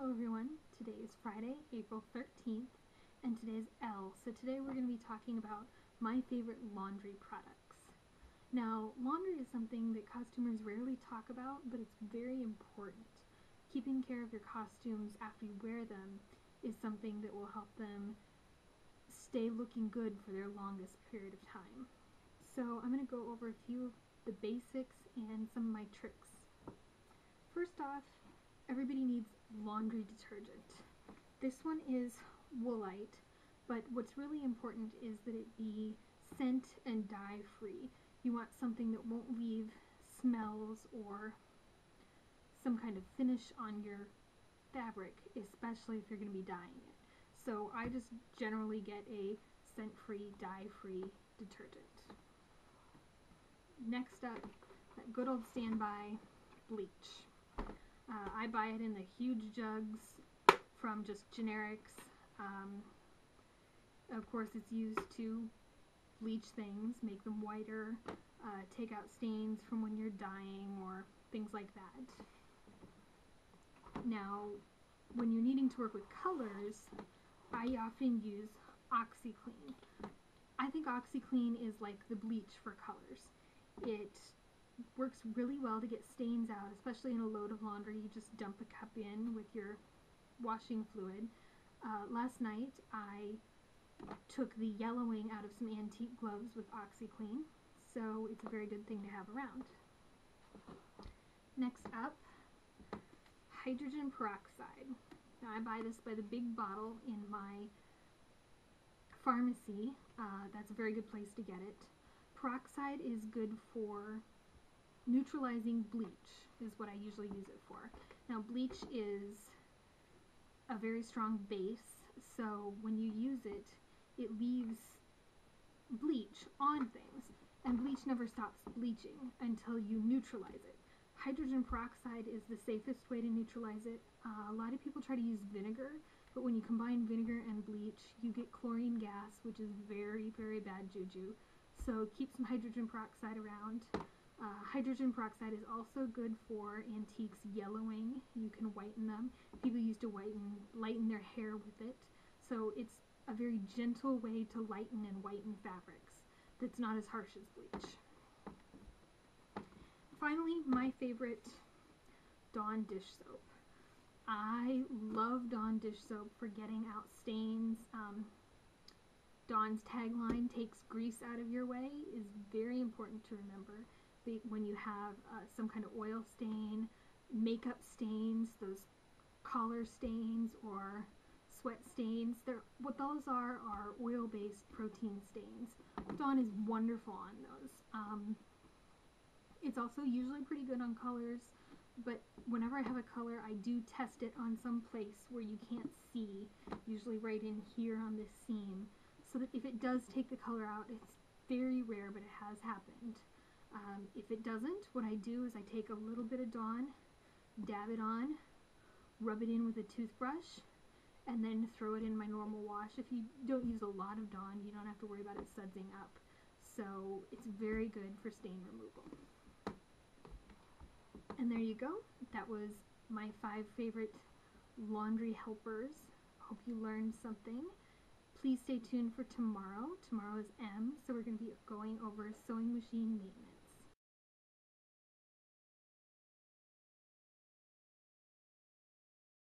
Hello everyone, today is Friday, April 13th, and today is L, so today we're going to be talking about my favorite laundry products. Now, laundry is something that customers rarely talk about, but it's very important. Keeping care of your costumes after you wear them is something that will help them stay looking good for their longest period of time. So I'm going to go over a few of the basics and some of my tricks. First off, everybody needs laundry detergent. This one is Woolite, but what's really important is that it be scent and dye free. You want something that won't leave smells or some kind of finish on your fabric, especially if you're going to be dyeing it. So I just generally get a scent-free, dye-free detergent. Next up, that good old standby bleach. I buy it in the huge jugs from just generics. Of course, it's used to bleach things, make them whiter, take out stains from when you're dyeing or things like that. Now, when you're needing to work with colors, I often use OxiClean. I think OxiClean is like the bleach for colors. It works really well to get stains out, especially in a load of laundry. You just dump a cup in with your washing fluid. Last night I took the yellowing out of some antique gloves with OxiClean, so it's a very good thing to have around. Next up, hydrogen peroxide. Now I buy this by the big bottle in my pharmacy. That's a very good place to get it. Peroxide is good for neutralizing bleach, is what I usually use it for. Now bleach is a very strong base, so when you use it, it leaves bleach on things, and bleach never stops bleaching until you neutralize it. Hydrogen peroxide is the safest way to neutralize it. A lot of people try to use vinegar, but when you combine vinegar and bleach, you get chlorine gas, which is very, very bad juju. So keep some hydrogen peroxide around. Hydrogen peroxide is also good for antiques yellowing. You can whiten them. People used to lighten their hair with it. So it's a very gentle way to lighten and whiten fabrics that's not as harsh as bleach. Finally, my favorite, Dawn dish soap. I love Dawn dish soap for getting out stains. Dawn's tagline, "Takes grease out of your way," is very important to remember. When you have some kind of oil stain, makeup stains, those collar stains or sweat stains, what those are oil-based protein stains. Dawn is wonderful on those. It's also usually pretty good on colors, but whenever I have a color, I do test it on some place where you can't see, usually right in here on this seam, so that if it does take the color out, it's very rare, but it has happened. If it doesn't, what I do is I take a little bit of Dawn, dab it on, rub it in with a toothbrush, and then throw it in my normal wash. If you don't use a lot of Dawn, you don't have to worry about it sudsing up. So it's very good for stain removal. And there you go. That was my 5 favorite laundry helpers. Hope you learned something. Please stay tuned for tomorrow. Tomorrow is M, so we're going to be going over sewing machine maintenance.